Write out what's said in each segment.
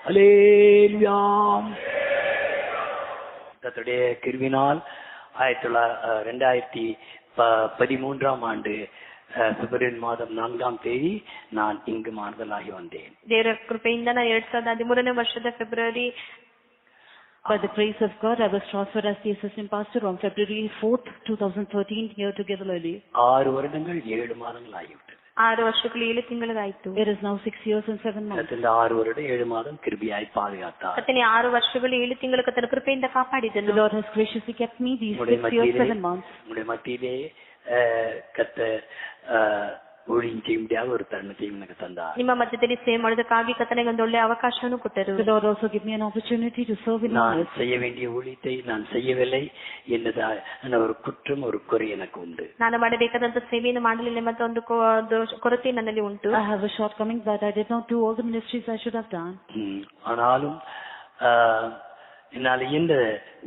ஹல்லேலூயா. கர்த்தருடைய கிருபையினால் 2013 ஆண்டு பிப்ரவரி மாதம் 4ஆம் தேதி நான் இங்கு மாறுதலாகி வந்தேன். ದೇವರ ಕೃಪೆಯಿಂದ ನಾನು 2013ನೇ ವರ್ಷದ February By the grace of God, I was transferred as the assistant pastor on February 4th, 2013 here to Gethsemane. 6 வருடங்கள் 7 மாதங்கள் ஆகிவிட்டது. 6 ವರ್ಷಗಳು 7 ತಿಂಗಳಾಯಿತು. It is now 6 years and 7 months. ಕರ್ತನ 6 வருடம் 7 மாதம் கிருபையாய் பாதுகாத்தார். ಕರ್ತನೇ 6 ವರ್ಷಗಳು 7 ತಿಂಗಳು ಕರ್ತನ ಕೃಪೆಯಿಂದ ಕಾಪಾಡಿದನು. The Lord has graciously kept me these 6 years 7 months. உம்முடைய மத்தியிலே கர்த்தர் ஊழியம் செய்ய முடியாத ஒரு தருணத்தையும் எனக்கு தந்தார். ನಿಮ್ಮ ಮಧ್ಯದಲ್ಲಿ ಸೇವೆ ಮಾಡೋದಕ್ಕಾಗಿ ಕರ್ತನಿಗೆ ಒಂದು ಒಳ್ಳೆಯ ಅವಕಾಶವನ್ನು ಕೊಟ್ಟರು. The Lord also gave me an opportunity to serve in நான் செய்ய வேண்டிய ஊழியத்தை நான் செய்யவில்லை என்னதான் ஒரு குற்றம் ஒரு குறை எனக்கு உண்டு. ನಾನು ಮಾಡಬೇಕಾದಂತ ಸೇವೆಯನ್ನು ಮಾಡಲಿಲ್ಲ ಮತ್ತು ಒಂದು ಕೊರತೆ ನನ್ನಲ್ಲಿ ಉಂಟು. I have a shortcoming that I did not do all the ministries I should have done. ஆனாலும் என்னால் இந்த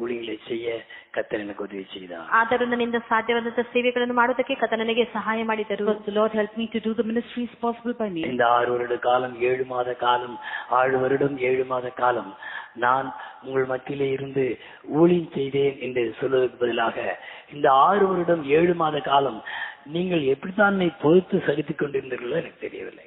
ஊழியங்களை செய்ய கர்த்தர் எனக்கு உதவி செய்தார். ಆದರೂ ನನ್ನಿಂದ ಸಾಧ್ಯವಾದಂತ ಸೇವೆಗಳನ್ನು ಮಾಡೋದಕ್ಕೆ ಕರ್ತನು ನನಗೆ ಸಹಾಯ ಮಾಡಿದರು. The Lord helped me to do the ministries possible by me. இந்த 6 வருட காலம் 7 மாத காலம் 6 வருடம் 7 மாத காலம் நான் உங்கள் மத்தியிலே இருந்து ஊழியம் செய்தேன் என்று சொல்வதற்கு பதிலாக இந்த 6 வருடம் 7 மாத காலம் நீங்கள் எப்படித்தான் என்னை பொறுத்து சகித்துக் கொண்டிருந்தீர்களோ எனக்கு தெரியவில்லை.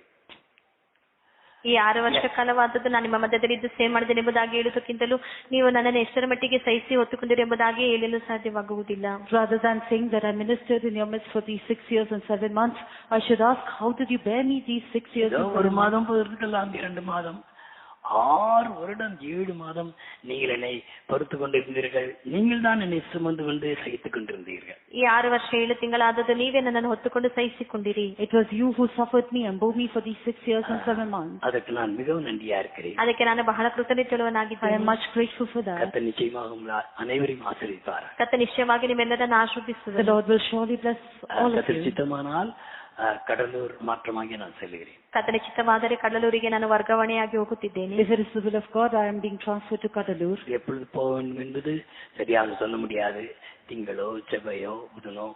ಈ 6 ವರ್ಷ ಕಾಲವಾದದ್ದು ನಾನು ನಿಮ್ಮ ಮಧ್ಯದಲ್ಲಿ ಇದ್ದು ಸೇವೆ ಮಾಡಿದ್ದೇನೆ ಎಂಬುದಾಗಿ ಹೇಳುವುದಕ್ಕಿಂತಲೂ ನೀವು ನನ್ನನ್ನು ಎಷ್ಟರ ಮಟ್ಟಿಗೆ ಸಹಿಸಿ ಹೊತ್ತುಕೊಂಡಿರಿ ಎಂಬುದಾಗಿ ಹೇಳಲು ಸಾಧ್ಯವಾಗುವುದಿಲ್ಲ. Rather than saying that I ministered in your midst for these 6 years and 7 months, I should ask, how did you bear me these 6 years and 7 months? 1 மாதம் பொறுத்துக்கலாம், 2 மாதம் 6 வருடம் 7 மாதம் நீங்கள் என்னை பொறுத்து கொண்டிருந்தீர்கள். நீங்கள் தான் என்னை சுமந்து கொண்டு சகித்துக் கொண்டிருந்தீர்கள். ಈ 6 ವರ್ಷ 7 ತಿಂಗಳಾದದ್ದು ನೀವೇ ನನ್ನನ್ನು ಹೊತ್ತುಕೊಂಡು ಸಹಿಸಿಕೊಂಡಿರಿ. It was you who suffered me and bore me for these 6 years and 7 months. ಅದಕ್ಕೆ ನಾನು மிகவும் நன்றியா இருக்கிறேன். ಅದಕ್ಕೆ ನಾನು ಬಹಳ ಕೃತಜ್ಞನಾಗಿದ್ದೇನೆ. I am much grateful for that. கர்த்தர் நிச்சயமாக உங்களை அனைவரையும் ஆசீர்வதிப்பார். ಕರ್ತನು ನಿಶ್ಚಯವಾಗಿ ನಿಮ್ಮೆಲ್ಲರನ್ನು ಆಶೀರ್ವದಿಸುವನು. The Lord will surely bless all of you. சித்தமானால் கடலூர் மாற்றமாகி நான் செல்கிறேன். ಕರ್ತನ ಚಿತ್ತವಾದರೆ ಕಡಲೂರಿಗೆ ನಾನು ವರ್ಗಾವಣೆಯಾಗಿ ಹೋಗುತ್ತಿದ್ದೇನೆ. If it is the will of God, I am being transferred to Kadalur. எப்பொழுது போக வேண்டும் என்பது சரியாக சொல்ல முடியாது. திங்களோ செவ்வையோ புதனோ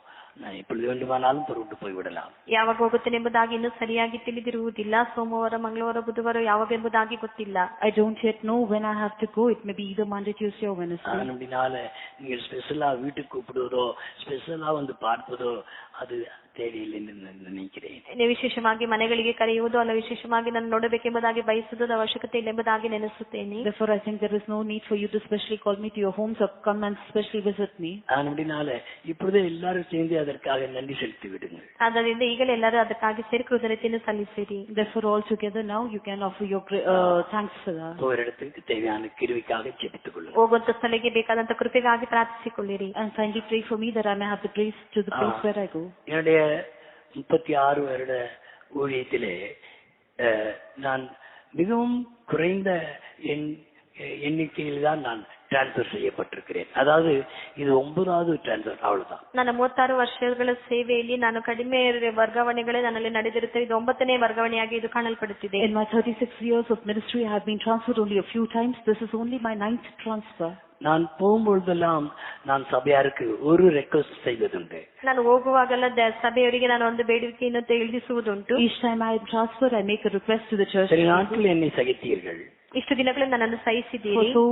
நான் எப்பொழுது வேண்டுமானாலும் புறப்பட்டு போய்விடலாம். ಯಾವಾಗ ಹೋಗುತ್ತೇನೆ ಎಂಬುದಾಗಿ ಇನ್ನೂ ಸರಿಯಾಗಿ ತಿಳಿದಿರುವುದಿಲ್ಲ. ಸೋಮವಾರ, ಮಂಗಳವಾರ, ಬುಧವಾರ ಯಾವಾಗ ಎಂಬುದಾಗಿ ಗೊತ್ತಿಲ್ಲ. I don't yet know when I have to go. It may be either Monday, Tuesday or Wednesday. அதனால நீங்கள் ஸ்பெஷலா வீட்டுக்கு கூப்பிடுவதோ ஸ்பெஷலா வந்து பார்ப்பதோ அது தேவையில்லை என்று நினைக்கிறேன். ವಿಶೇಷವಾಗಿ ಮನೆಗಳಿಗೆ ಕರೆಯುವುದು ಅಲ್ಲ, ವಿಶೇಷವಾಗಿ ನಾನು ನೋಡಬೇಕೆಂಬುದಾಗಿ ಬಯಸುವುದು ಅವಶ್ಯಕತೆ ಇಲ್ಲ ಎಂಬುದಾಗಿ ನೆನೆಸುತ್ತೇನೆ. Therefore I think there is no need for you to specially call me to your homes or come and specially visit me. அதனால இப்பொழுதே எல்லாரும் சேர்ந்து அதற்காக நன்றி செலுத்தி விடுங்கள். ಆದ್ದರಿಂದ ಈಗಲೇ ಎಲ್ಲರೂ ಅದಕ್ಕಾಗಿ ಸೇರಿ ಕೃತಜ್ಞತೆಯನ್ನು ಸಲ್ಲಿಸಿರಿ. Therefore all together now you can offer your thanks for that. ஒரு இடத்துக்கு தேவையான கிருபைக்காக ஜெபித்துக் கொள்ளுங்கள். ಹೋಗುವಂತ ಸ್ಥಳಕ್ಕೆ ಬೇಕಾದಂತ ಕೃಪೆಗಾಗಿ ಪ್ರಾರ್ಥಿಸಿಕೊಳ್ಳಿರಿ. And kindly pray for me that I may have the grace to the place where I go. என்னுடைய 36 வருட ஊழியத்திலே நான் மிகவும் குறைந்த எண்ணிக்கையில் தான் நான் டிரான்ஸ்பர் செய்யப்பட்டிருக்கிறேன். அதாவது இது 9வது டிரான்ஸ்பர், அவ்வளவுதான். ನನ್ನ 36 ವರ್ಷಗಳ ಸೇವೆಯಲ್ಲಿ ನಾನು ಕಡಿಮೆ ವರ್ಗಾವಣೆಗಳೇ ನನ್ನಲ್ಲಿ ನಡೆದಿರುತ್ತವೆ. ಇದು 9ನೇ ವರ್ಗಾವಣೆಯಾಗಿ ಇದು ಕಾಣಲ್ಪಡುತ್ತಿದೆ. In my 36 years of ministry I have been transferred only a few times. This is only my 9th transfer. நான் போகும்பொழுதெல்லாம் நான் சபையாருக்கு ஒரு ரெக்வெஸ்ட் செய்வதுண்டு. ನಾನು ಹೋಗುವಾಗಲ್ಲ ಸಭೆಯವರಿಗೆ ನಾನು ಒಂದು ಬೇಡಿಕೆಯನ್ನು ತಿಳಿಸುವುದುಂಟು. Each time I transfer I make a request to the church. சில நாட்கள் என்னை சகித்தீர்கள். ಇಷ್ಟು ದಿನಗಳು ನನ್ನನ್ನು ಸಹಿಸಿದ್ದೀರಿ. So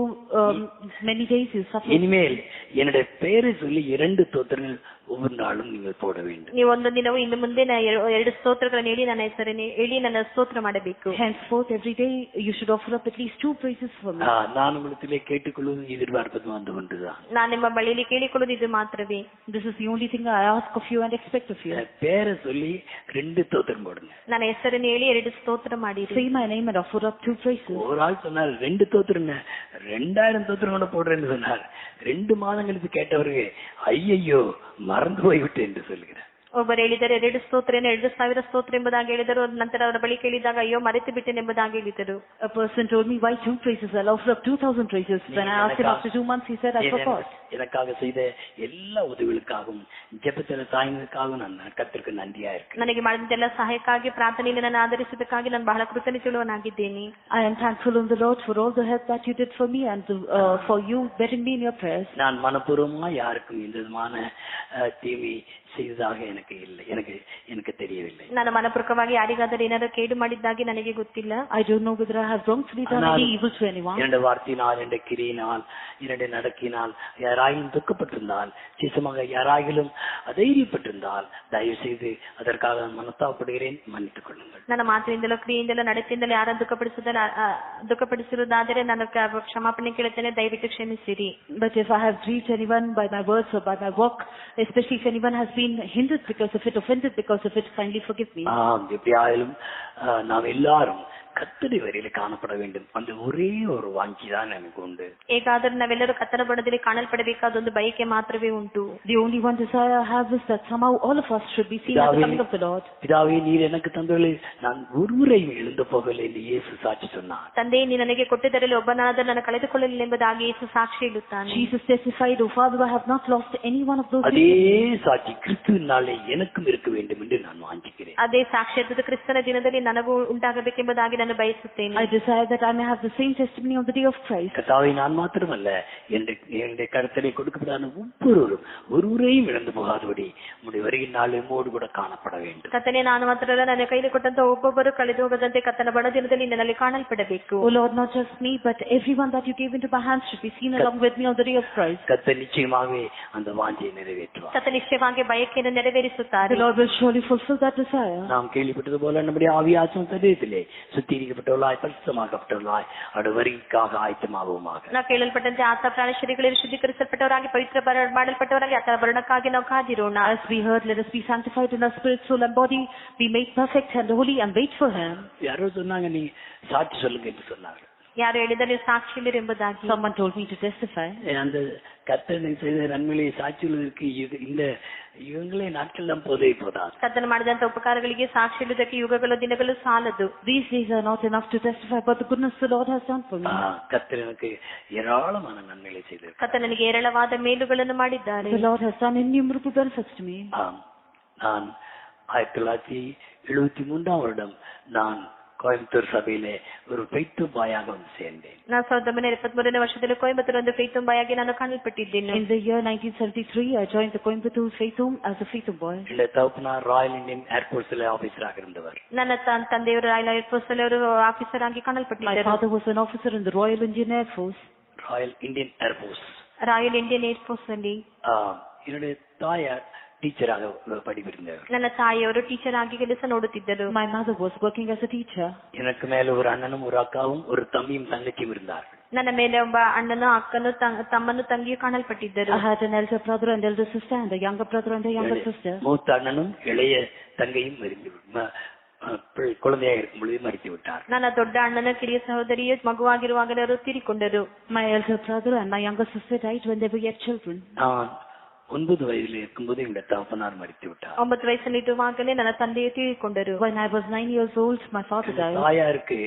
many days you suffered. இனிமேல் என்னுடைய பெயரை சொல்லி 2 ஸ்தோத்திரங்கள் ஒவ்வொரு நாளும் நீங்கள் போட வேண்டும். ನೀವು ಒಂದು ದಿನವೂ ಇನ್ನು ಮುಂದೆ 2 ಸ್ತೋತ್ರಗಳನ್ನು ಹೇಳಿ ನನ್ನ ಹೆಸರನ್ನು ಹೇಳಿ ನನ್ನ ಸ್ತೋತ್ರ ಮಾಡಬೇಕು. Henceforth every day you should offer up at least 2 praises for me. நான் உங்களிடத்திலே கேட்டுக்கொள்வது எதிர்பார்ப்பது வந்து ஒன்றுதான். ನಾನು ನಿಮ್ಮ ಬಳಿಯಲ್ಲಿ ಕೇಳಿಕೊಳ್ಳುವುದು ಇದು ಮಾತ್ರವೇ. This is the only thing I ask of you and expect of you. பெயரை சொல்லி 2 ஸ்தோத்திரம் போடுங்க. ನನ್ನ ಹೆಸರನ್ನು ಹೇಳಿ 2 ಸ್ತೋತ್ರ ಮಾಡಿರಿ. Say my name and offer up 2 praises. ஒரு ஆள் சொன்னார் 2 ஸ்தோத்திரம் 2000 ஸ்தோத்திரம் கூட போடுறேன்னு சொன்னார். 2 மாதங்களுக்கு கேட்டவருக்கு ஐயையோ மறந்து போய்விட்டு என்று சொல்கிறார். ಒಬ್ಬರು ಹೇಳಿದರೆ 2 ಸ್ತೋತ್ರ 2000 ಸ್ತೋತ್ರ ಎಂಬುದಾಗಿ ಹೇಳಿದರು. ನಂತರ ಅವರ ಬಳಿ ಕೇಳಿದಾಗ ಅಯ್ಯೋ ಮರೆತು ಬಿಟ್ಟೆನೆ ಎಂಬುದಾಗಿ ಹೇಳಿದರು. A person told me why 2 praises? I'll offer up 2000 praises. When I asked him after 2 months, he said I forgot. எனக்காக செய்த எல்லா உதவிகளுக்காகவும் ஜெபத்தில தாய்மைக்காகவும் நான் கர்த்தருக்கு நன்றியா இருக்கேன். ನನಗೆ ಮಾಡಿದ ಎಲ್ಲ ಸಹಾಯಕ್ಕಾಗಿ ಪ್ರಾರ್ಥನೆಯಲ್ಲಿ ನನ್ನ ಆಧರಿಸಿದ್ದಕ್ಕಾಗಿ ನಾನು ಬಹಳ ಕೃತಜ್ಞನಾಗಿದ್ದೇನೆ. I am thankful in the Lord for all the help that you did for me and for you bearing me in your prayers. நான் மனப்பூர்வமா யாருக்கும் இந்த விதமான தீமை செய்ததாக எனக்கு இல்லை, எனக்கு தெரியவில்லை. ನಾನು ಮನಪೂರ್ವಕವಾಗಿ ಯಾರಿಗಾದರೂ ಏನಾದರೂ ಕೇಡು ಮಾಡಿದ್ದಾಗಿ ನನಗೆ ಗೊತ್ತಿಲ್ಲ. I don't know whether I have wrongfully done any evil to anyone. இரண்டு வார்த்தையினால், இரண்டு கிரியினால், இரண்டு நடக்கினால் யாராயிலும் துக்கப்பட்டிருந்தால், சிசமாக யாராயிலும் அதைரியப்பட்டிருந்தால் தயவு செய்து அதற்காக மனஸ்தாபப்படுகிறேன், மன்னித்துக் கொள்ளுங்கள். ನನ್ನ ಮಾತಿನಿಂದಲೋ ಕ್ರಿಯೆಯಿಂದಲೋ ನಡತೆಯಿಂದಲೋ ಯಾರನ್ನು ದುಃಖಪಡಿಸಿರುವುದಾದರೆ ನಾನು ಕ್ಷಮಾಪಣೆ ಕೇಳುತ್ತೇನೆ, ದಯವಿಟ್ಟು ಕ್ಷಮಿಸಿರಿ. But if I have grieved anyone by my words or by my work, especially if anyone has been hindered because of it, offended because of it, kindly forgive me. எப்படியாயிலும் நாம் எல்லாரும் கர்த்தருடைய வரையில காணப்பட வேண்டும். அந்த ஒரே ஒரு வாஞ்சி தான் எனக்கு உண்டு. ಹೇಗಾದರೂ ನಾವೆಲ್ಲರೂ ಕರ್ತನ ಬಣದಲ್ಲಿ ಕಾಣಲ್ಪಡಬೇಕಾದ ಒಂದು ಬಯಕೆ ಮಾತ್ರವೇ ಉಂಟು. The only one desire I have is that somehow all of us should be seen as the coming of the Lord. பிதாவே, நீர் எனக்கு தந்தவர்களே நான் ஒருவரையும் எழுந்து போகவில்லை என்று இயேசு சாட்சி சொன்னார். ತಂದೆ, ನೀ ನನಗೆ ಕೊಟ್ಟಿದ್ದರಲ್ಲಿ ಒಬ್ಬನಾದರೂ ನಾನು ಕಳೆದುಕೊಳ್ಳಲಿಲ್ಲ ಎಂಬುದಾಗಿ ಯೇಸು ಸಾಕ್ಷಿ ಇಡುತ್ತಾನೆ. Jesus testified, "O Father, I have not lost any one of those." அதே சாட்சி கிறிஸ்துவினாலே எனக்கும் இருக்க வேண்டும் என்று நான் வாஞ்சிக்கிறேன். ಅದೇ ಸಾಕ್ಷಿಯಾದ ಕ್ರಿಸ್ತನ ದಿನದಲ್ಲಿ ನನಗೂ ಉಂಟಾಗಬೇಕೆಂಬುದಾಗಿ ನಾನು ಬಯಸುತ್ತೇನೆ. I desire that I may have the same testimony on the day of Christ. கர்த்தாவே, நான் மாத்திரமல்ல, என்னுடைய கருத்திலே கொடுக்கப்படாத ஒவ்வொருவரும் ஒருவரையும் இழந்து போகாதபடி உம்முடைய வருகிற நாளில் மோடு கூட காணப்பட வேண்டும். ಕರ್ತನೇ, ನಾನು ಮಾತ್ರವಲ್ಲ, ನನ್ನ ಕೈಲಿ ಕೊಟ್ಟಂತ ಒಬ್ಬೊಬ್ಬರು ಕಳೆದು ಹೋಗದಂತೆ ಕರ್ತನ ಬಡ ದಿನದಲ್ಲಿ ನನ್ನಲ್ಲಿ ಕಾಣಲ್ಪಡಬೇಕು. Oh Lord, not just me, but everyone that you gave into my hands should be seen along with me on the day of Christ. கர்த்தர் நிச்சயமாகவே அந்த வாஞ்சையை நிறைவேற்றுவார். ಕರ್ತನ ನಿಶ್ಚಯವಾಗಿ ಬಯಕೆಯನ್ನು ನೆರವೇರಿಸುತ್ತಾರೆ. The Lord will surely fulfill that desire. நாம் கேள்விப்பட்டது போல நம்முடைய ஆவியாசம் சரீரத்திலே சுத்திகரிக்கப்பட்டவர்களாய், பரிசுத்தமாக்கப்பட்டவர்களாய் அவருடைய வருகைக்காக ஆயத்தமாவோமாக. ನಾವು ಕೇಳಲ್ಪಟ್ಟಂತೆ ಆತ್ಮ ಪ್ರಾಣ ಶರೀರಗಳಲ್ಲಿ ಶುದ್ಧೀಕರಿಸಲ್ಪಟ್ಟವರಾಗಿ, ಪವಿತ್ರ ಮಾಡಲ್ಪಟ್ಟವರಾಗಿ ಆತನ ಬರಣಕ್ಕಾಗಿ ನಾವು ಕಾದಿರೋಣ. As we heard, let us be sanctified in our spirit, soul and body, be made perfect and holy, and wait for Him. யாரோ சொன்னாங்க, நீ சாட்சி சொல்லுங்க என்று சொன்னாங்க. ಯಾರು ಹೇಳಿದರೆ ನೀವು ಸಾಕ್ಷಿಯಲ್ಲಿ ಎಂಬುದಾಗಿ. Someone told me to testify. அந்த கர்த்தனை செய்த நன்மையை சாட்சிகளுக்கு இந்த இவங்களே நாட்கள் தான் போதே போதாது. ಕರ್ತನ ಮಾಡಿದಂತ ಉಪಕಾರಗಳಿಗೆ ಸಾಕ್ಷಿ ಇಡುವುದಕ್ಕೆ ಯುಗಗಳು ದಿನಗಳು ಸಾಲದು. These days are not enough to testify about the goodness the Lord has done for me. கர்த்தர் எனக்கு ஏராளமான நன்மைகளை செய்தார். ಕರ್ತನ ನನಗೆ ಏರಳವಾದ ಮೇಲುಗಳನ್ನು ಮಾಡಿದ್ದಾರೆ. The Lord has done innumerable benefits to me. நான் 1973 வருடம் நான் கோயம்புத்தூர் சபையிலே ஒரு பெய்த்துபாயாக வந்து சேர்ந்தேன். ನಾನು 1973ನೇ ವರ್ಷದಲ್ಲಿ ಕೊಯಂಬತ್ತೂರು ಒಂದು ಫೇತುಂಬಾಯಾಗಿ ನಾನು ಕಾಣಲ್ಪಟ್ಟಿದ್ದೇನೆ. In the year 1973, I joined the Coimbatore Faith Home as a Faith boy. இந்த தகப்பனார் ராயல் இந்தியன் ஏர்போர்ட்ஸ்ல ஆபீசராக இருந்தவர். ನನ್ನ ತಂದೆಯವರು ರಾಯಲ್ ಏರ್ಫೋರ್ಸ್ ಅಲ್ಲಿ ಅವರು ಆಫೀಸರ್ ಆಗಿ ಕಾಣಲ್ಪಟ್ಟಿದ್ದಾರೆ. My father was an officer in the Royal Indian Air Force. Royal Indian air force. Royal Indian air force ಅಲ್ಲಿ என்னுடைய தாயார் ಟೀಚರಾಗ படிப்பிருந்தார். ನನ್ನ ತಾಯಿಯವರು ಟೀಚರ್ ಆಗಿ ಕೆಲಸ ನೋಡುತ್ತಿದ್ದರು. My mother was working as a teacher. எனக்கு மேல ஒரு அண்ணனும் ஒரு அக்காவும் ஒரு தம்பியும் தங்கச்சியும் இருந்தார். ನನ್ನ ಮೇಲೆ ಒಬ್ಬ ಅಣ್ಣನು ಅಕ್ಕನು ತಮ್ಮನು ತಂಗಿಯು ಕಾಣಲ್ಪಟ್ಟಿದ್ದರು. I had an elder brother and elder sister and a younger brother and a younger sister. மூத்த அண்ணனும் இளைய தங்கையும் குழந்தையாக இருக்கும் பொழுது மறித்து விட்டார். ನನ್ನ ದೊಡ್ಡ ಅಣ್ಣನ ಕಿರಿಯ ಸಹೋದರಿಯು ಮಗುವಾಗಿರುವಾಗಲೇ ಅವರು ತೀರಿಕೊಂಡರು. My elder brother and my younger sister died when they were yet children. 9 வயதில் இருக்கும்போது என்னுடைய தகப்பனார் மறித்து விட்டார். 9 ವಯಸ್ಸಿನಲ್ಲಿರುವಾಗಲೇ ನನ್ನ ತಂದೆಯು ತೀರಿಕೊಂಡರು. When I was 9 years old, my father died. தாயாருக்கு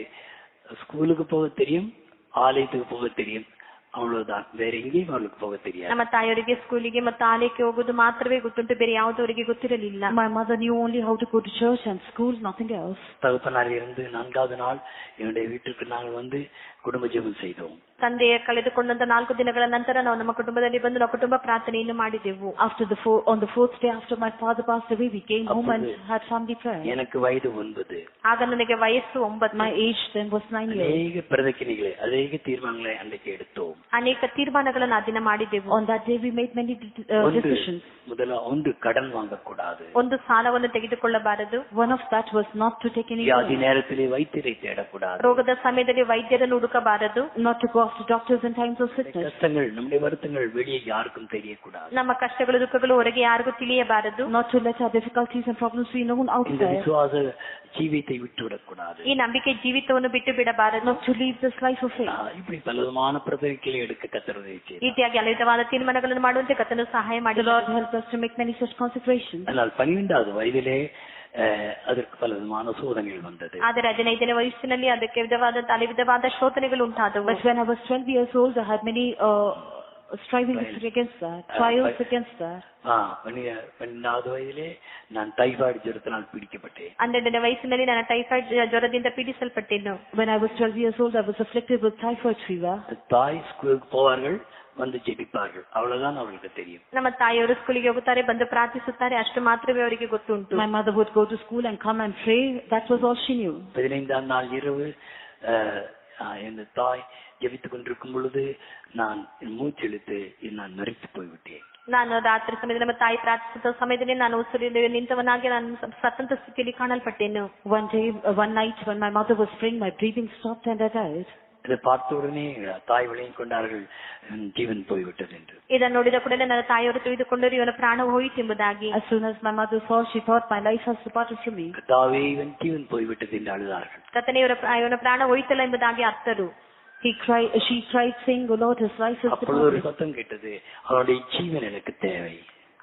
ஸ்கூலுக்கு போக தெரியும், ஆலயத்துக்கு போக தெரியும், அவ்வளவுதான். வேற எங்கேயும் அவளுக்கு போக தெரியாது. ನಮ್ಮ ತಾಯಿಯವರಿಗೆ ಸ್ಕೂಲಿಗೆ ಮತ್ತು ಆಲಯಕ್ಕೆ ಹೋಗುವುದು ಮಾತ್ರವೇ ಗೊತ್ತುಂಟು, ಬೇರೆ ಯಾವುದೂ ಅವರಿಗೆ ಗೊತ್ತಿರಲಿಲ್ಲ. My mother knew only how to go to church and school, nothing else. தகப்பனார் இருந்து 4வது நாள் என்னுடைய வீட்டுக்கு நாங்கள் வந்து குடும்ப ஜெபம் செய்தோம். ತಂದೆಯ ಕಳೆದುಕೊಂಡಂತ 4 ದಿನಗಳ ನಂತರ ನಾವು ನಮ್ಮ ಕುಟುಂಬದಲ್ಲಿ ಬಂದು ನಾವು ಕುಟುಂಬ ಪ್ರಾರ್ಥನೆಯನ್ನು ಮಾಡಿದೆವು. On the 4th day after my father passed away, we came home and had family prayer. எனக்கு வயது 9. ಆಗ ನನಗೆ ವಯಸ್ಸು 9. My age then was 9 years. ಅನೇಕ ಪ್ರತಿಜ್ಞೆಗಳು, ಅನೇಕ ತೀರ್ಮಾನங்களை ಅன்றைக்கு எடுத்தோம். ಅನೇಕ ತೀರ್ಮಾನಗಳನ್ನು ಆ ದಿನ ಮಾಡಿದೆವು. On that day we made many decisions. ಒಂದು ಕடன் வாங்கக்கூடாது. ಒಂದು ಸಾಲವನ್ನು ತೆಗೆದುಕೊಳ್ಳಬಾರದು. One of that was not to take any ವ್ಯಾಧಿ நேரத்திலே வைத்தியரை தேடக்கூடாது. ರೋಗದ ಸಮಯದಲ್ಲಿ ವೈದ್ಯರನ್ನು ಹುಡುಕಬಾರದು. Not to go after doctors in times of sickness. கஷ்டங்கள், நம்முடைய வருத்தங்கள் வெளியே யாருக்கும் தெரியக்கூடாது. ನಮ್ಮ ಕಷ್ಟಗಳು ದುಃಖಗಳು ಹೊರಗೆ ಯಾರಿಗೂ ತಿಳಿಯಬಾರದು. Not to let our difficulties and problems be known இந்த outside. விசுவாச ஜீவித்தை விட்டுவிடக்கூடாது. ಈ ನಂಬಿಕೆ ಜೀವಿತವನ್ನು ಬಿಟ್ಟು ಬಿಡಬಾರದು. Not to leave this life of faith. இப்படி பலவிதமான பிரதிಜ್ಞೆகளை எடுக்க கர்த்தர் உதவி செய்தார். ಈ ರೀತಿಯಾಗಿ ಹಲವಾರು ತೀರ್ಮಾನಗಳನ್ನು ಮಾಡುವಂತೆ ಕರ್ತನು ಸಹಾಯ The ಮಾಡಿದ. Lord helped us to make many such consecrations. ஆனால் 12வது வயதிலே ಅದಕ್ಕೆ பலவிதமான சோதனைகள் வந்தது. ಆದರೆ 15ನೇ ವಯಸ್ಸಿನಲ್ಲಿ ಅದಕ್ಕೆ ವಿಧವಾದ ಶೋಧನೆಗಳು ಉಂಟಾದವು. But when I was 12 years old, I had many striving against that, trials against that. 12வது வயதிலே நான் டைபாய்டு ஜுரத்தினால் பிடிக்கப்பட்டேன். 12ನೇ ವಯಸ್ಸಿನಲ್ಲಿ ನಾನು ಟೈಫಾಯ್ಡ್ ಜ್ವರದಿಂದ ಪೀಡಿಸಲ್ಪಟ್ಟೆನು. When I was 12 years old, I was afflicted with typhoid fever. தாய் ஸ்கூலுக்கு போவார்கள், வந்து ஜெபிப்பார்கள், அவ்வளவுதான் அவர்களுக்கு தெரியும். ನಮ್ಮ ತಾಯಿಯವರು ಸ್ಕೂಲಿಗೆ ಹೋಗುತ್ತಾರೆ, ಬಂದು ಪ್ರಾರ್ಥಿಸುತ್ತಾರೆ, ಅಷ್ಟು ಮಾತ್ರವೇ ಅವರಿಗೆ ಗೊತ್ತುಂಟು. My mother would go to school and come and pray. That was all she knew. 15ஆம் நாள் இரவு என் தாய் ஜெபித்துக் கொண்டிருக்கும் பொழுது நான் மூச்செழுத்து நான் மரித்து போய்விட்டேன். ನಾನು ರಾತ್ರಿ ಸಮಯದಲ್ಲಿ ನಮ್ಮ ತಾಯಿ ಪ್ರಾರ್ಥಿಸುತ್ತ ಸಮಯದಲ್ಲಿ ನಾನು ಉಸಿರು ನಿಂತವನಾಗಿ ನಾನು ಸ್ವತಂತ್ರ ಸ್ಥಿತಿಯಲ್ಲಿ ಕಾಣಲ್ಪಟ್ಟೆನು. One night when my mother was praying, my breathing stopped and I died. இதை பார்த்த உடனே தாய் விளையும் கொண்டார்கள், ஜீவன் போய்விட்டது என்று. ಇದನ್ನು ನೋಡಿದ ಕೂಡಲೇ ನನ್ನ ತಾಯಿಯವರು ತಿಳಿದುಕೊಂಡರು, ಇವನ ಪ್ರಾಣ ಹೋಯಿತು ಎಂಬುದಾಗಿ. As soon as my mother saw, she thought my life has departed from me. கர்த்தாவே, இவன் ஜீவன் போய்விட்டது என்று அழுதார்கள். ಕರ್ತನೇ, ಇವನ ಪ್ರಾಣ ಹೋಯಿತಲ್ಲ ಎಂಬುದಾಗಿ ಅತ್ತರು. She cried saying, "O Lord, his life is அப்பொழுது ஒரு சத்தம் கேட்டது, அவனுடைய ஜீவன் எனக்கு தேவை.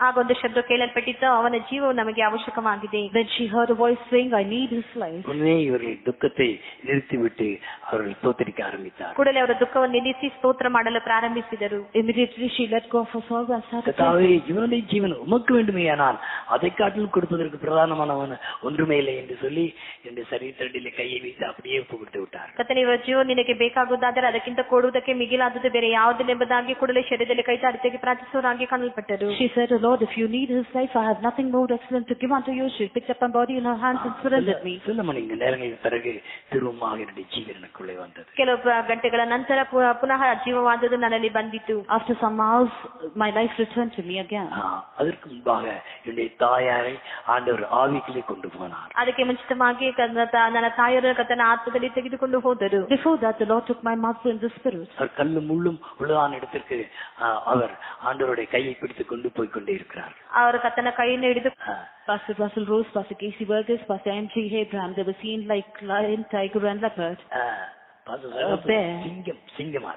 ಆಗೊಂದು ಶಬ್ದ ಕೇಳಲ್ಪಟ್ಟಿತ್ತು, ಅವನ ಜೀವವು ನಮಗೆ ಅವಶ್ಯಕವಾಗಿದೆ. Then she heard a voice saying, "I need his life." உடனே இவர்கள் துக்கத்தை நிறுத்திவிட்டு அவர்கள் ஸ்தோத்திரிக்க ஆரம்பித்தார். ಕೂಡಲೇ ಅವರ ದುಃಖವನ್ನು ನಿಲ್ಲಿಸಿ ಸ್ತೋತ್ರ ಮಾಡಲು ಪ್ರಾರಂಭಿಸಿದರು. Immediately she let go of her sorrow and started கர்த்தாவே, இவனுடைய ஜீவன் உமக்கு வேண்டுமேயானால் அதை காட்டிலும் கொடுப்பதற்கு பிரதானமானவன் ஒன்றுமே இல்லை என்று சொல்லி என்னுடைய சரீரத்தடியிலே கையை வைத்து அப்படியே கொடுத்து விட்டார். ಕರ್ತನೇ, ಇವರ ಜೀವ ನಿನಗೆ ಬೇಕಾಗುವುದಾದರೆ ಅದಕ್ಕಿಂತ ಕೊಡುವುದಕ್ಕೆ ಮಿಗಿಲಾದದ್ದು ಬೇರೆ ಯಾವುದಿಲ್ಲ ಎಂಬುದಾಗಿ ಕೂಡಲೇ ಶರೀರದಲ್ಲಿ ಕೈ ಚಾಡಿ ಪ್ರಾರ್ಥಿಸುವವರಾಗಿ ಕಾಣಲ್ಪಟ್ಟರು. She said, "O Lord, if you need his life, I have nothing more excellent to give unto you." She picked up my body in her hands and surrendered me. சில மணி நேரங்களுக்கு பிறகு திரும்பமாக என்னுடைய ஜீவன் எனக்குள்ளே வந்தது. ಕೆಲವು ಗಂಟೆಗಳ ನಂತರ ಪುನಃ ಜೀವವಾದದ್ದು ನನ್ನಲ್ಲಿ ಬಂದಿತು. After some hours, my life returned to me again. அதற்கு முன்பாக என்னுடைய தாயாரை ஆண்டவர் ஆவிக்குள்ளே கொண்டு போனார். ಅದಕ್ಕೆ ಮುಂಚಿತವಾಗಿ ನನ್ನ ತಾಯಿಯವರು ಕರ್ತನ ಆತ್ಮದಲ್ಲಿ ತೆಗೆದುಕೊಂಡು ಹೋದರು. Before that, the Lord took my mother in the spirit. கல்லு முள்ளும் உள்ளதான இடத்திற்கு அவர் ஆண்டவருடைய கையை பிடித்துக் கொண்டு போய் கொண்டே இருக்கிறார். ಅವರು ಕರ್ತನ ಕೈಯನ್ನು ಹಿಡಿದು Pastor Russell Rose, Pastor Casey Burgess, Pastor M.G. Abraham, they were seen like lion, tiger and leopard. சிங்கமா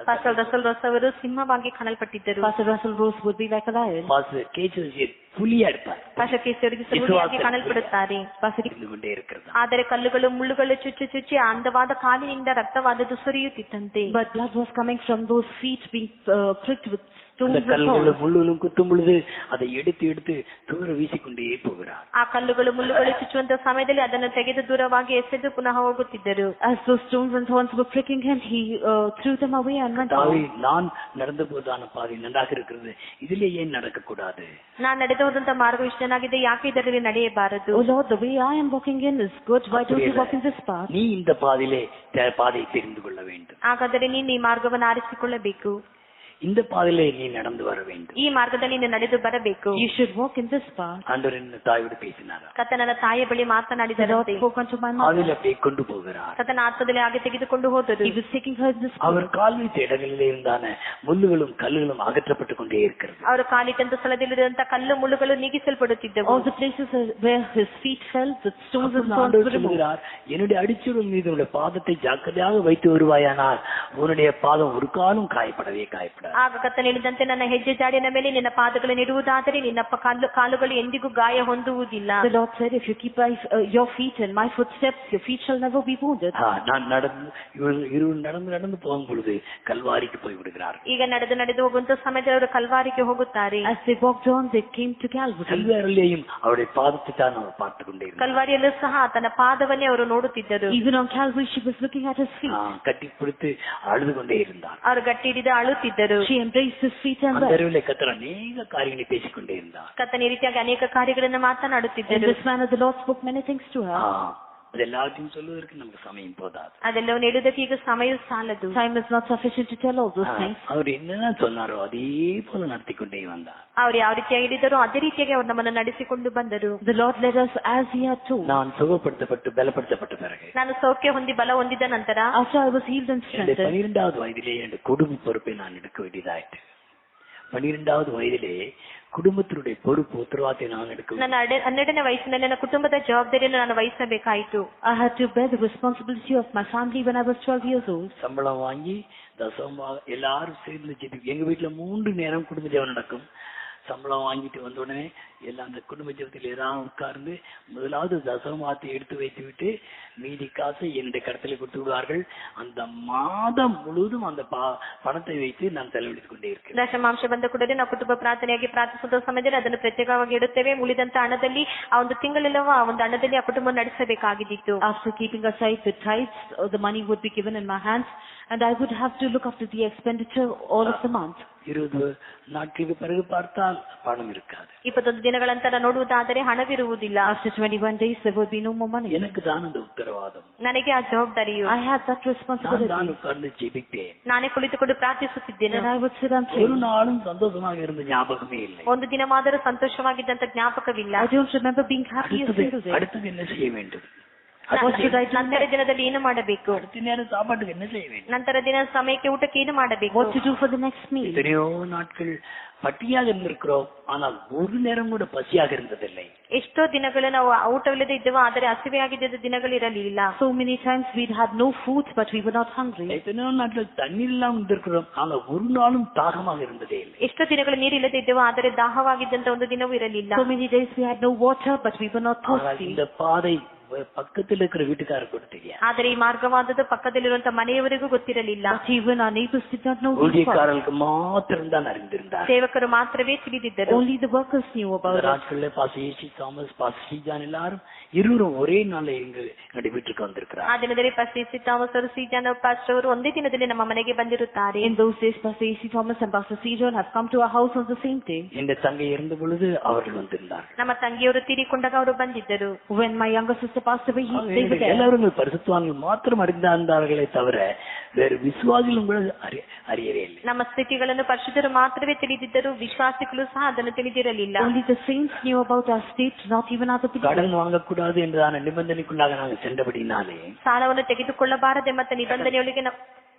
ಪಾಸ್ಟರ್ ರಸಲ್ ರೋಸ್ ಅವರು ಸಿಂಹವಾಗಿ ಕಾಣಲ್ಪಟ್ಟಿದ್ದರು. Pastor Russell Rose would be like a lion. Pastor Casey புலியா இருப்பார். ಪಾಸ್ಟರ್ ಕೇಸಿ ಅವರಿಗೆ ಸಿಂಹವಾಗಿ ಕಾಣಲ್ಪಡುತ್ತಾರೆ. ಆದರೆ ಕಲ್ಲುಗಳು ಮುಳ್ಳುಗಳು ಚುಚ್ಚಿ ಅಂದವಾದ ಕಾಲಿನಿಂದ ರಕ್ತವಾದದ್ದು ಸುರಿಯುತ್ತಿತ್ತಂತೆ. But blood was coming from those feet being pricked with கல்லுகளும் முள்ளுகளும் குத்தும் பொழுது அதை எடுத்து தூர வீசிக்கொண்டே போகிறார். ಆ ಕಲ್ಲುಗಳು ಮುಳ್ಳುಗಳು ಚುಚ್ಚುವಂತ ಸಮಯದಲ್ಲಿ ಅದನ್ನು ತೆಗೆದು ದೂರವಾಗಿ ಎಸೆದು ಪುನಃ ಹೋಗುತ್ತಿದ್ದರು. As those stones and thorns were pricking him, he threw them away and went on. நான் நடந்து போதான பாதை நன்றாக இருக்கிறது, இதிலே ஏன் நடக்க கூடாது? ನಾನು ನಡೆದು ಹೋದಂತ ಮಾರ್ಗ ಇಷ್ಟನಾಗಿದೆ, ಯಾಕೆ ಇದರಲ್ಲಿ ನಡೆಯಬಾರದು? Oh Lord, the way I am walking in is good. Why don't you walk in this path? நீ இந்த பாதையை தெரிந்து கொள்ள வேண்டும். ಹಾಗಾದರೆ ನೀನು ಈ ಮಾರ್ಗವನ್ನು ಆರಿಸಿಕೊಳ್ಳಬೇಕು. இந்த பாதையிலே நீ நடந்து வர வேண்டும். ಈ ಮಾರ್ಗದಲ್ಲಿ ನೀನು ನಡೆದು ಬರಬೇಕು. You should walk in this path. ஆண்டவர் என்ன தாயோடு பேசினார். ಕರ್ತನ ತಾಯಿಯ ಬಳಿ ಮಾತನಾಡಿದರಂತೆ. அதில் அப்படியே கொண்டு போகிறார். ಕರ್ತನ ಆತ್ಮದಲ್ಲಿ ಹಾಗೆ ತೆಗೆದುಕೊಂಡು ಹೋದರು. He was taking her in this path. அவர் கால் வைத்த இடங்களிலே இருந்தான முள்ளுகளும் கல்லுகளும் அகற்றப்பட்டு கொண்டே இருக்கிறது. ಅವರು ಕಾಲಿಟ್ಟಂತ ಸ್ಥಳದಲ್ಲಿರುವಂತ ಕಲ್ಲು ಮುಳ್ಳುಗಳು ನೀಗಿಸಲ್ಪಡುತ್ತಿದ್ದವು. All the places where his feet fell, the stones and thorns were removed. என்னுடைய அடிச்சுவடு மீது உள்ள பாதத்தை ஜாக்கிரதையாக வைத்து வருவாயானால் உன்னுடைய பாதம் ஒரு காலும் காயப்படவே காயப்படாது. ಆಗ ಕರ್ತನು ಹೇಳಿದಂತೆ, ನನ್ನ ಹೆಜ್ಜೆ ಜಾಡಿನ ಮೇಲೆ ನಿನ್ನ ಪಾದಗಳನ್ನು ಇಡುವುದಾದರೆ ನಿನ್ನ ಕಾಲುಗಳು ಎಂದಿಗೂ ಗಾಯ ಹೊಂದುವುದಿಲ್ಲ. The Lord said, if you keep your feet in my footsteps, your feet shall never be wounded. நான் நடந்து போகும் பொழுது கல்வாரிக்கு போய் விடுகிறார். ಈಗ ನಡೆದು ಹೋಗುವಂತ ಸಮಯದಲ್ಲಿ ಅವರು ಕಲ್ವಾರಿಗೆ ಹೋಗುತ್ತಾರೆ. As they walked on, they came to Calvary. கல்வாரியிலேயும் அவருடைய பாதத்தை தான் அவர் பார்த்து கொண்டே இருந்தார். ಕಲ್ವಾರಿಯಲ್ಲೂ ಸಹ ತನ್ನ ಪಾದವನ್ನೇ ಅವರು ನೋಡುತ್ತಿದ್ದರು. Even on Calvary, she was looking at his feet. கட்டி பிடித்து அழுது கொண்டே இருந்தார். ಅವರು ಗಟ್ಟಿ ಹಿಡಿದು ಅಳುತ್ತಿದ್ದರು. She embraced his feet and அந்த அறிவிலே கர்த்தர் அநேக காரியங்களை பேசிக்கொண்டே இருந்தார். ಕರ್ತನ ಈ ರೀತಿಯಾಗಿ ಅನೇಕ ಕಾರ್ಯಗಳನ್ನು ಮಾತನಾಡುತ್ತಿದ್ದರು. In this manner, the Lord spoke many things to her. அதெல்லாத்தையும் சொல்வதற்கு நமக்கு சமயம் போதாது. ಅದೆಲ್ಲವನ್ನು ಹೇಳುವುದಕ್ಕೆ ಈಗ ಸಮಯ ಸಾಲದು. Time is not sufficient to tell all those things. அவர் என்ன சொன்னாரோ அதே போல நடத்திக்கொண்டே வந்தார். ಅವರು ಯಾವ ರೀತಿಯಾಗಿ ಹೇಳಿದರೋ ಅದೇ ರೀತಿಯಾಗಿ ಅವರು ನಮ್ಮನ್ನು ನಡೆಸಿಕೊಂಡು ಬಂದರು. The Lord led us as he had told. நான் சுகப்படுத்தப்பட்டு பலப்படுத்தப்பட்ட பிறகு, ನಾನು ಸೌಖ್ಯ ಹೊಂದಿ ಬಲ ಹೊಂದಿದ ನಂತರ, after I was healed and strengthened, 12வது வயதிலே என் குடும்ப பொறுப்பை நான் எடுக்க வேண்டியதாயிற்று. 12வது வயதிலே ಕುಟುಂಬದ பொறுப்பு ಉತ್ತರವಾದಿ ನಾನು எடுக்க. ನನ್ನ 12ನೇ ವಯಸ್ಸಿನಲ್ಲಿ ನನ್ನ ಕುಟುಂಬದ ಜವಾಬ್ದಾರಿಯನ್ನು ನಾನು ವಹಿಸಬೇಕಾಯಿತು. I had to bear the responsibility of my family when I was 12 years old. சம்பளம் வாங்கி தசமமாக எல்லாரும் சேர்ந்து எங்க வீட்டுல 3 நேரம் குடும்ப ஜெபம் நடக்கும். சம்பளம் வாங்கிட்டு வந்த உடனே எல்லாம் அந்த குடும்ப ஜெபத்தில் ஏதாவது உட்கார்ந்து முதலாவது தசமத்தை எடுத்து வைத்து விட்டு மீதி காசை என்னுடைய கடத்தில் கொடுத்து விடுவார்கள். அந்த மாதம் முழுவதும் அந்த பணத்தை வைத்து நான் செலவழித்துக் கொண்டே இருக்கிறேன். ದಶಮಾಂಶ ಬಂದ ಕೂಡಲೇ ನಾವು ಕುಟುಂಬ ಪ್ರಾರ್ಥನೆಯಾಗಿ ಪ್ರಾರ್ಥಿಸುವ ಸಮಯದಲ್ಲಿ ಅದನ್ನು ಪ್ರತ್ಯೇಕವಾಗಿ ಇಡುತ್ತೇವೆ. ಉಳಿದಂತ ಹಣದಲ್ಲಿ ಆ ಒಂದು ತಿಂಗಳೆಲ್ಲವೂ ಆ ಒಂದು ಹಣದಲ್ಲಿ ಆ ಕುಟುಂಬ ನಡೆಸಬೇಕಾಗಿದ್ದು. After keeping aside the tithes, the money would be given in my hands and I would have to look after the expenditure all of the month. 20 நாட்களுக்கு பிறகு பார்த்தால் பணம் இருக்காது. 21 ದಿನಗಳ ನಂತರ ನೋಡುವುದಾದರೆ ಹಣವಿರುವುದಿಲ್ಲ. After 21 days there would be no more money. எனக்கு தான் அந்த உத்தரவாதம். ನನಗೆ ಆ ಜವಾಬ್ದಾರಿಯು. I had that responsibility. ನಾನು ಉட்கார்ந்து ಜೆபித்தேன். ನಾನೇ ಕುಳಿತುಕೊಂಡು ಪ್ರಾರ್ಥಿಸುತ್ತಿದ್ದೇನೆ. And I would sit and pray. ஒரு நாளும் சந்தோஷமாக இருந்த ஞாபகமே இல்லை. ಒಂದು ದಿನವಾದರೂ ಸಂತೋಷವಾಗಿದ್ದಂತ ಜ್ಞಾಪಕವಿಲ್ಲ. I don't remember being happy a single day. அடுத்து என்ன செய்ய வேண்டும்? ನಂತರ ದಿನದಲ್ಲಿ ಏನು ಮಾಡಬೇಕು? சாப்பாட்டுக்கு என்ன செய்ய வேண்டும்? ನಂತರ ದಿನ ಸಮಯಕ್ಕೆ ಊಟಕ್ಕೆ ಏನು ಮಾಡಬೇಕು? What to do for the next meal? எத்தனையோ நாட்கள் பட்டியாக இருந்திருக்கிறோம், ஆனால் ஒரு நேரம் கூட பசியாக இருந்ததில்லை. ಎಷ್ಟೋ ದಿನಗಳು ನಾವು ಊಟವಿಲ್ಲದೆ ಇದ್ದೆವು, ಆದರೆ ಹಸಿವೆಯಾಗಿದ್ದ ದಿನಗಳಿರಲಿಲ್ಲ. So many times we had no food but we were not hungry. எத்தனையோ நாட்கள் தண்ணீர் இல்லாமல் இருந்திருக்கிறோம், ஆனால் ஒரு நாளும் தாகமாக இருந்ததே இல்லை. ಎಷ್ಟೋ ದಿನಗಳು ನೀರಿಲ್ಲದೆ ಇದ್ದೆವು, ಆದರೆ ದಾಹವಾಗಿದ್ದಂತ ಒಂದು ದಿನವೂ ಇರಲಿಲ್ಲ. So many days we had no water but we were not thirsty. இந்த பாதை பக்கத்தில் இருக்கிற வீட்டுக்காரர் கூட தெரியாது. ಆದರೆ ಈ ಮಾರ್ಗವಾದದ್ದು ಪಕ್ಕದಲ್ಲಿರುವಂತ ಮನೆಯವರಿಗೂ ಗೊತ್ತಿರಲಿಲ್ಲ. Even our neighbors did not know. ஊழியக்காரர்களுக்கு மாத்திரம் தான் அறிந்திருந்தார். ಸೇವಕರು ಮಾತ್ರವೇ ತಿಳಿದಿದ್ದರು. Only the workers knew about it. நாட்களில் பாஸ் தாமஸ் பாஸ் சீஜான் எல்லாரும் இருவரும் ஒரே நாள்ல எங்களுடைய வீட்டுக்கு வந்திருக்கிறார். ಆ ದಿನದಲ್ಲಿ ಪಾಸ್ಟರ್ ಥಾಮಸ್ ಅವರು ಸೀಜಾನ್ ಪಾಸ್ಟರ್ ಅವರು ಒಂದೇ ದಿನದಲ್ಲಿ ನಮ್ಮ ಮನೆಗೆ ಬಂದಿರುತ್ತಾರೆ. In those days Pastor A.C. Thomas and Pastor Sejan have come to our house on the same day. இந்த தங்கை இருந்த பொழுது அவர்கள் வந்திருந்தார். ನಮ್ಮ ತಂಗಿಯವರು ತೀರಿಕೊಂಡಾಗ ಅವರು ಬಂದಿದ್ದರು. When my younger sister passed away, they were there. எல்லாரும் பரிசுத்தவான்கள் மாத்திரம் அறிந்தார்களே தவிர வேறு விசுவாசிகளும் கூட அறியவே இல்லை. ನಮ್ಮ ಸ್ಥಿತಿಗಳನ್ನು ಪರಿಶುದ್ಧರು ಮಾತ್ರವೇ ತಿಳಿದಿದ್ದರು, ವಿಶ್ವಾಸಿಗಳು ಸಹ ಅದನ್ನು ತಿಳಿದಿರಲಿಲ್ಲ. Only the saints knew about our state, not even other people. கடன் வாங்கக்கூடாது என்றான நிபந்தனைக்குள்ளாக நாங்கள் சென்றபடினாலே ಸಾಲವನ್ನು ತೆಗೆದುಕೊಳ್ಳಬಾರದೆಂಬ ನಿಬಂಧನೆಯೊಳಗೆ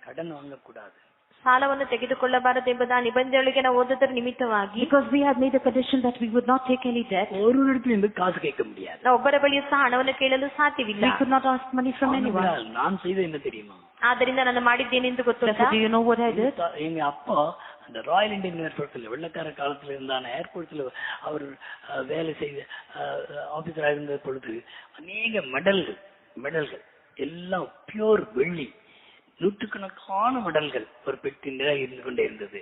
கடன் வாங்கக்கூடாது, ಸಾಲವನ್ನು ತೆಗೆದುಕೊಳ್ಳಬಾರದೆಂಬುದ ನಿಬಂಧನೆಯೊಳಗೆ ನಾವು ಓದುವುದರ ನಿಮಿತ್ತವಾಗಿ, because we had made a condition that we would not take any debt. ஒரு இடத்துல காசு கேட்க முடியாது. ನಾವು ಒಬ್ಬರ ಬಳಿಯೂ ಸಹ ಹಣವನ್ನು ಕೇಳಲು ಸಾಧ್ಯವಿಲ್ಲ. We could not ask money from anyone. நான் செய்த என்ன தெரியுமா? ಆದ್ದರಿಂದ ನಾನು ಮಾಡಿದ್ದೇನೆಂದು ಗೊತ್ತುಂಟಾ? Do you know what I did? எங்க அப்பா அந்த ராயல் இந்தியன் ஏர்போர்ட்ல வெள்ளக்கார காலத்துல இருந்தான ஏர்போர்ட்ல அவர் வேலை செய்த ஆபீசரா இருந்த பொழுது அநேக மெடல்கள் எல்லாம் பியூர் வெள்ளி, நூற்றுக்கணக்கான மெடல்கள் ஒரு பெட்டி நிறைய இருந்து கொண்டே இருந்தது.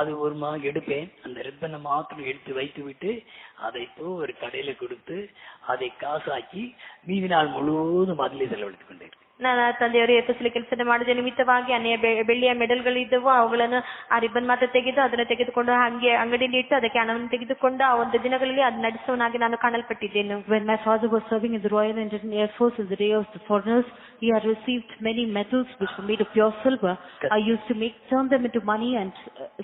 அது ஒரு மாதிரி எடுப்பேன், அந்த ரிப்பனை மாத்திரம் எடுத்து வைத்து விட்டு அதை ஒரு கடையில கொடுத்து அதை காசாக்கி மீதி நாள் முழுவதும் அதிலே செலவழித்துக் கொண்டேன். ನನ್ನ ತಂದೆಯವರು ಎಫ್ಎಸ್ಲಿ ಕೆಲಸ ಮಾಡಿದ ನಿಮಿತ್ತವಾಗಿ ಅನೇಕ ಬೆಳ್ಳಿಯ ಮೆಡಲ್ಗಳು ಇದ್ದವು. ಅವುಗಳನ್ನು ಆ ರಿಬ್ಬನ್ ಮಾತ್ರ ತೆಗೆದು ಅದನ್ನು ತೆಗೆದುಕೊಂಡು ಹಂಗೆ ಅಂಗಡಿಯಲ್ಲಿ ಇಟ್ಟು ಅದಕ್ಕೆ ಹಣವನ್ನು ತೆಗೆದುಕೊಂಡು ಆ ಒಂದು ದಿನಗಳಲ್ಲಿ ಅದು ನಡೆಸುವನಾಗಿ ನಾನು ಕಾಣಲ್ಪಟ್ಟಿದ್ದೇನೆ. When my father was serving in the Royal Indian Air Force in the day of the foreigners, he had received many medals which were made of pure silver. I used to turn them into money and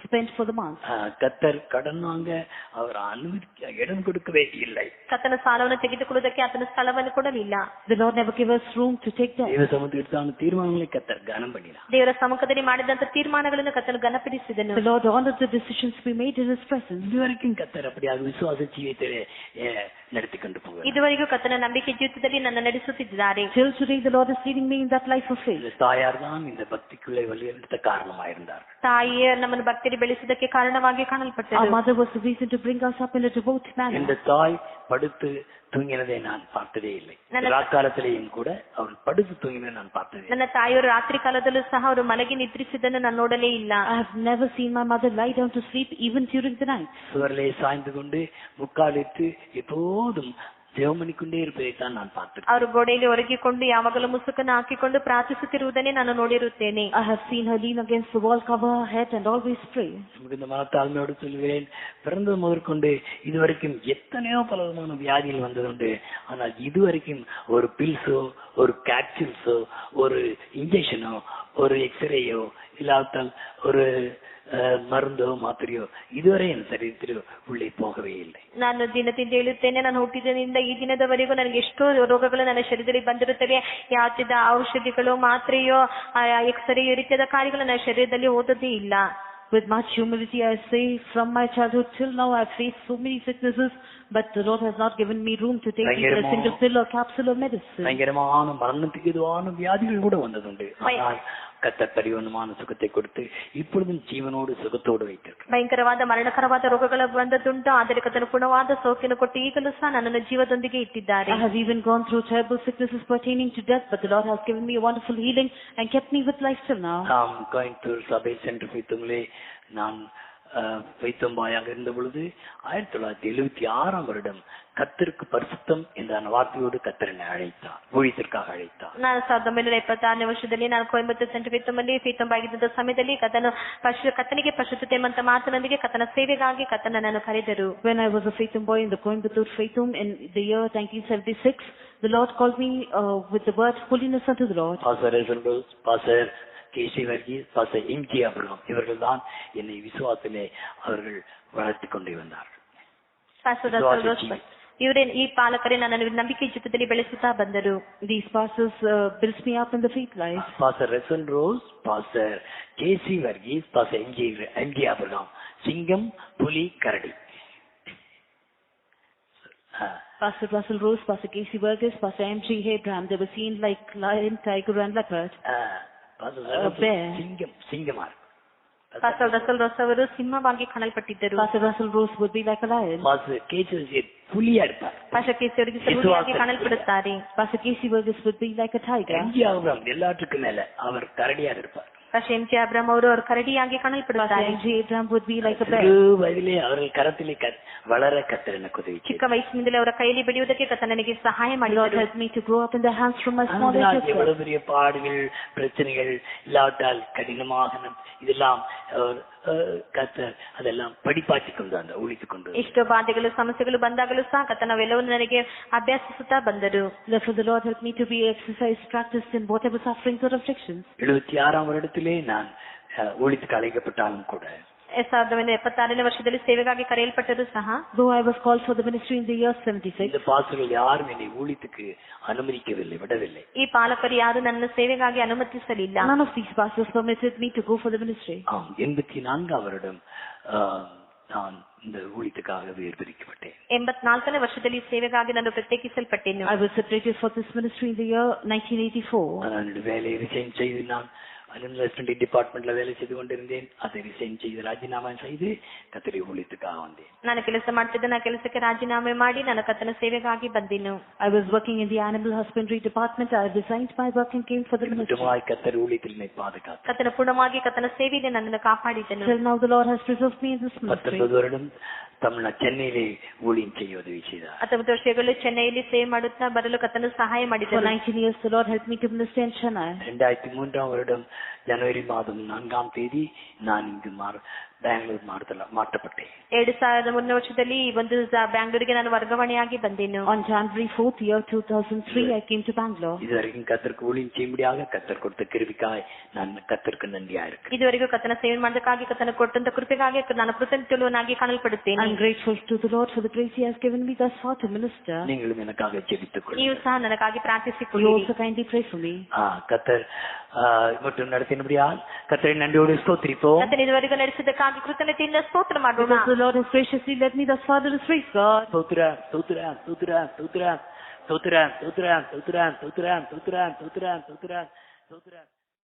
spend for the month. கத்தர் கடன் வாங்க அவர் அனுமதி இடம் கொடுக்கவே இல்லை. ಕರ್ತನ ಸಾಲವನ್ನು ತೆಗೆದುಕೊಳ್ಳುವುದಕ್ಕೆ ಆತನ ಸ್ಥಳವನ್ನು ಕೊಡಲಿಲ್ಲ. The Lord never gave us room to take debt. தீர்மானங்களை கத்தர் கனம் பண்ணினார். ದೇವರ ಸಮ್ಮುಖದಲ್ಲಿ ಮಾಡಿದಂತ ತೀರ್ಮಾನಗಳನ್ನು ಕರ್ತನು ಘನಪಡಿಸಿದನು. The Lord honored the decisions we made in His presence. இதுவரைக்கும் கத்தர் அப்படியாக விசுவாச ஜீவியத்தை நடத்தி கொண்டு போகிறார். ಇದುವರೆಗೂ ಕರ್ತನ ನಂಬಿಕೆ ಜೀವಿತದಲ್ಲಿ ನನ್ನ ನಡೆಸುತ್ತಿದ್ದಾರೆ. Till today the Lord is leading me in that life of faith. தாயார் தான் இந்த பக்திக்குள்ளே வழிநடத்த காரணமாயிருந்தார். ತಾಯಿಯೇ ನಮ್ಮನ್ನು ಭಕ್ತಿಯಲ್ಲಿ ಬೆಳೆಸುವುದಕ್ಕೆ ಕಾರಣವಾಗಿ ಕಾಣಲ್ಪಟ್ಟರು. Our mother was the reason to bring us up in a devout manner. இந்த தாய் படுத்து தூங்கினதை நான் பார்த்ததே இல்லை. ராக்காலத்திலேயும் கூட அவர் படுத்து தூங்கினதை நான் பார்த்ததே. ನನ್ನ ತಾಯಿಯವರು ರಾತ್ರಿ ಕಾಲದಲ್ಲೂ ಸಹ ಅವರು ಮಲಗಿ ನಿದ್ರಿಸಿದ್ದನ್ನು ನಾನು ನೋಡಲೇ ಇಲ್ಲ. I have never seen my mother lie down to sleep even during the night. சுவரிலே சாய்ந்து கொண்டு முக்காலிட்டு எப்போதும் ಜೀವಮಣಿಕೊಂಡೇ ಇರಬೇಕಂತ ನಾನು பார்த்தேன். ಅವರು ಗೋಡೆಯಲ್ಲಿ ಒರಗಿಕೊಂಡು ಯಾವಾಗಲೂ ಮುಸುಕನ್ನು ಹಾಕಿಕೊಂಡು ಪ್ರಾರ್ಥಿಸುತ್ತಿರುವುದನ್ನೇ ನಾನು ನೋಡಿರುತ್ತೇನೆ. I have seen her lean against the wall, cover her head and always pray. இந்த மனத்தாழ்மையோடு சொல்கிறேன், பிறந்தது முதற்கொண்டு இதுவரைக்கும் எத்தனையோ பலவிதமான வியாதிகள் வந்ததுண்டு. ஆனால் இதுவரைக்கும் ஒரு பில்ஸோ ஒரு கேப்சூல்ஸோ ஒரு இன்ஜெக்ஷனோ ஒரு எக்ஸ்ரேயோ இல்லாவிட்டால் ஒரு மருந்தோ ಮಾತ್ರೆಯೋ ಇದುವರೆ ನನ್ನ ಶರೀರದಲ್ಲಿ உள்ளே போகவே இல்லை. ನಾನು ದಿನದಿಂದ ಹೇಳುತ್ತೇನೆ, ನಾನು ಹುಟ್ಟಿದಿಂದ ಈ ದಿನದವರೆಗೂ ನನಗೆ ಎಷ್ಟೋ ರೋಗಗಳು ನನ್ನ ಶರೀರದಲ್ಲಿ ಬಂದಿರುತ್ತವೆ. ಯಾವುದೇ ಔಷಧಿಗಳು ಮಾತ್ರೆಯೋ ಎಕ್ಸ್ರೇ ರೀತಿಯಾದ ಕಾರ್ಯಗಳು ನನ್ನ ಶರೀರದಲ್ಲಿ ಓದೋದೇ ಇಲ್ಲ. With much humility I say, from my childhood till now I have faced so many sicknesses, but the Lord has not given me room to take even a single pill or capsule of medicine. பயங்கரமான மரணத்துக்கு எதுவான வியாதிகள் கூட வந்ததுண்டு. ஆனால் கர்த்தர் பரிபூர்ணமான சுகத்தை கொடுத்து இப்பொழுதும் ஜீவனோடு சுகத்தோடு வைத்திருக்கிறார். ಭಯಂಕರವಾದ ಮರಣಕರವಾದ ರೋಗಗಳ ಬಂದದ್ದುಂಟು, ಆದರೆ ಕರ್ತನು ಪೂರ್ಣವಾದ ಸೋಕಿನ ಕೊಟ್ಟು ಈಗಲೂ ಸಹ ನನ್ನನ್ನು ಜೀವದೊಂದಿಗೆ ಇಟ್ಟಿದ್ದಾರೆ. I have even gone through terrible sicknesses pertaining to death, but the Lord has given me a wonderful healing and kept me with life till now. Coimbatore சபை சென்று வைத்தோங்களே, நான் வைத்தம்பாயாக இருந்த பொழுது 1976 வருடம் கர்த்தருக்கு பரிசுத்தம் என்ற வார்த்தையோடு கர்த்தர் என்னை அழைத்தார், ஊழியத்திற்காக அழைத்தார். ನಾನು 1976ನೇ ವರ್ಷದಲ್ಲಿ ನಾನು ಕೊಯಂಬತ್ತೂರು ಸೆಂಟರ್ ಫೀತಂಬಾಗಿದ್ದ ಸಮಯದಲ್ಲಿ ಕರ್ತನಿಗೆ ಪರಿಶುದ್ಧತೆ ಅಂತ ಮಾತಿನೊಂದಿಗೆ ಕರ್ತನ ಸೇವೆಗಾಗಿ ಕರ್ತನ ನನ್ನನ್ನು ಕರೆದರು. When I was a Faithum boy in the Coimbatore Faithum in the year 1976, the Lord called me with the word holiness unto the Lord. Pastor KC Varghese, pastor MG Abraham இவர்கள் தான் என்னை விசுவாசத்திலே அவர்கள் வளர்த்து கொண்டு வந்தார்கள். ಇವರೇ ಈ ಪಾಲಕರೇ ನನ್ನನ್ನು ನಂಬಿಕೆ ಜೀವಿತದಲ್ಲಿ ಬೆಳೆಸುತ್ತಾ ಬಂದರು. These pastors built me up in the faith life. Pastor Russell Rose, pastor KC Varghese, pastor MG Abraham, சிங்கம், புலி, கரடி. Pastor Russell Rose, Pastor Casey Burgess, Pastor M.G. Abraham, they were seen like lion, tiger and leopard. சிங்கமா pastor Russell Rose ಅವರು ಸಿಂಹವಾಗಿ ಕಾಣಲ್ಪಟ್ಟಿದ್ದರು. Pastor Russell Rose would be like a lion. Pastor Casey புலியா இருப்பார். Pastor Casey ಅವರಿಗೆ ಹುಲಿಯಾಗಿ ಕಾಣಲ್ಪಡುತ್ತಾರೆ. Pastor Casey Burgess would be like a tiger. MG Abraham எல்லாத்துக்கும் மேல அவர் கரடியாக இருப்பார். Pastor MG. ಅಬ್ರಹಾಂ ಅವರು ಕರಡಿಯಾಗಿ ಕಾಣಲ್ಪಡುತ್ತಾರೆ. M.G. Abraham would be like a bear. ವಯದಿலே ಅವರ ಕರತಿலே ವளர ಕರ್ತರ್ எனக்கு உதவி. ಚಿಕ್ಕ ವಯಸ್ಸಿನಿಂದಲೇ ಅವರ ಕೈಯಲ್ಲಿ ಬೆಳೆಯುವುದಕ್ಕೆ ಕರ್ತನ ನನಗೆ ಸಹಾಯ ಮಾಡಿದರು. God helped me to grow up in the hands from my small age. எவ்வளவு பெரிய பாடுகள், பிரச்சனைகள் இல்லாவிட்டால் கடினமாக இதெல்லாம் கர்த்தர் அதெல்லாம் படிப்பாக்கி கொண்டு அந்த ஊழித்து கொண்டு. ಎಷ್ಟೋ ಬಾಧೆಗಳು ಸಮಸ್ಯೆಗಳು ಬಂದಾಗಲೂ ಸಹ ಕರ್ತನವೆಲ್ಲವನ್ನು ನನಗೆ ಅಭ್ಯಾಸಿಸುತ್ತಾ ಬಂದರು. Therefore the Lord helped me to be exercised, practiced in whatever sufferings or afflictions. 76 வருடத்திலே நான் ஊழித்துக்கு அழைக்கப்பட்டாலும் கூட 1976ನೇ ವರ್ಷದಲ್ಲಿ ಸೇವೆಗಾಗಿ ಕರೆಯಲ್ಪಟ್ಟರು ಸಹ, though I was called for the ministry in the year 76, இந்த பாஸ்டர்கள் யாரும் என்னை ஊழித்துக்கு அனுமதிக்கவில்லை, விடவில்லை. ಈ ಪಾಲಕರು ಯಾರು ನನ್ನ ಸೇವೆಗಾಗಿ ಅನುಮತಿಸಲಿಲ್ಲ. None of these pastors permitted me to go for the ministry. 84 வருடம் நான் இந்த ஊழியத்துக்காக வேர்பிரிக்கப்பட்டேன். 84ನೇ ವರ್ಷದಲ್ಲಿ ಸೇವೆಗಾಗಿ ನಾನು ಪ್ರತ್ಯೇಕಿಸಲ್ಪಟ್ಟೆನು. I was separated for this ministry in the year 1984. நான் வேலையை ரிசைன் செய்து நான் அலுவலக டிபார்ட்மெண்ட்ல வேலை செய்து கொண்டிருந்தேன். அதை ரிசைன் செய்து ராஜினாமா செய்து கர்த்தருடைய ஊழியத்துக்காக வந்தேன். ನಾನು ಕೆಲಸ ಮಾಡ್ತಿದ್ದೆ, ನಾನು ಕೆಲಸಕ್ಕೆ ರಾಜೀನಾಮೆ ಮಾಡಿ ನಾನು ಕರ್ತನ ಸೇವೆಗಾಗಿ ಬಂದೆನು. I was working in the animal husbandry department. I resigned my work and came for the ministry. கர்த்தர் ஊழியத்தில் என்னை பாதுகாத்தார். ಕರ್ತನ ಪೂರ್ಣವಾಗಿ ಕರ್ತನ ಸೇವೆಯಲ್ಲಿ ನನ್ನನ್ನು ಕಾಪಾಡಿದನು. Till now the Lord has preserved me in this ministry. 19 வருடம் தமிழ்நாடு சென்னையிலே ஊழியம் செய்ய உதவி செய்தார். 19 ವರ್ಷಗಳು ಚೆನ್ನೈಯಲ್ಲಿ ಸೇವೆ ಮಾಡುತ್ತಾ ಬರಲು ಕರ್ತನು ಸಹಾಯ ಮಾಡಿದನು. For 19 years the Lord helped me to minister in Chennai. 2003 வருடம் ஜனவரி மாதம் 4ஆம் தேதி நான் இங்கு பெங்களூர் மாற்றப்பட்டேன். 2003ನೇ ವರ್ಷದಲ್ಲಿ ಒಂದು ಬೆಂಗಳೂರಿಗೆ ನಾನು ವರ್ಗಾವಣೆಯಾಗಿ ಬಂದೆನು. On January 4th year 2003 I came to Bangalore. இதுவரைக்கும் கர்த்தருக்கு ஊழியம் செய்யும்படியாக கர்த்தர் கொடுத்த கிருபைக்காய் நான் கர்த்தருக்கு நன்றியா இருக்கேன். ಇದುವರೆಗೂ ಕರ್ತನ ಸೇವೆ ಮಾಡೋದಕ್ಕಾಗಿ ಕರ್ತನ ಕೊಟ್ಟಂತ ಕೃಪೆಗಾಗಿ ನಾನು ಕೃತಜ್ಞನಾಗಿ ಕಾಣಲ್ಪಡುತ್ತೇನೆ. I am grateful to the Lord for the grace He has given me thus far to minister. நீங்களும் எனக்காக ஜெபித்துக்கொள்ளுங்கள். ನೀವು ಸಹ ನನಗಾಗಿ ಪ್ರಾರ್ಥಿಸಿಕೊಳ್ಳಿ. You also kindly pray for me. கர்த்தர் மட்டும் நடத்தினபடியால் கர்த்தரை நன்றியோடு ஸ்தோத்திரிப்போம். ಕರ್ತನ ಇದುವರೆಗೂ ನಡೆಸಿದ್ದಕ್ಕಾಗಿ ಕೃತಜ್ಞತೆಯಿಂದ ಸ್ತೋತ್ರ ಮಾಡೋಣ. Because the Lord has graciously led me thus far to this praise God. ಸ್ತೋತ್ರ ಸ್ತೋತ್ರ ಸ್ತೋತ್ರ ಸ್ತೋತ್ರ ಸ್ತೋತ್ರ ಸ್ತೋತ್ರ ಸ್ತೋತ್ರ ಸ್ತೋತ್ರ ಸ್ತೋತ್ರ ಸ್ತೋತ್ರ ಸ್ತೋತ್ರ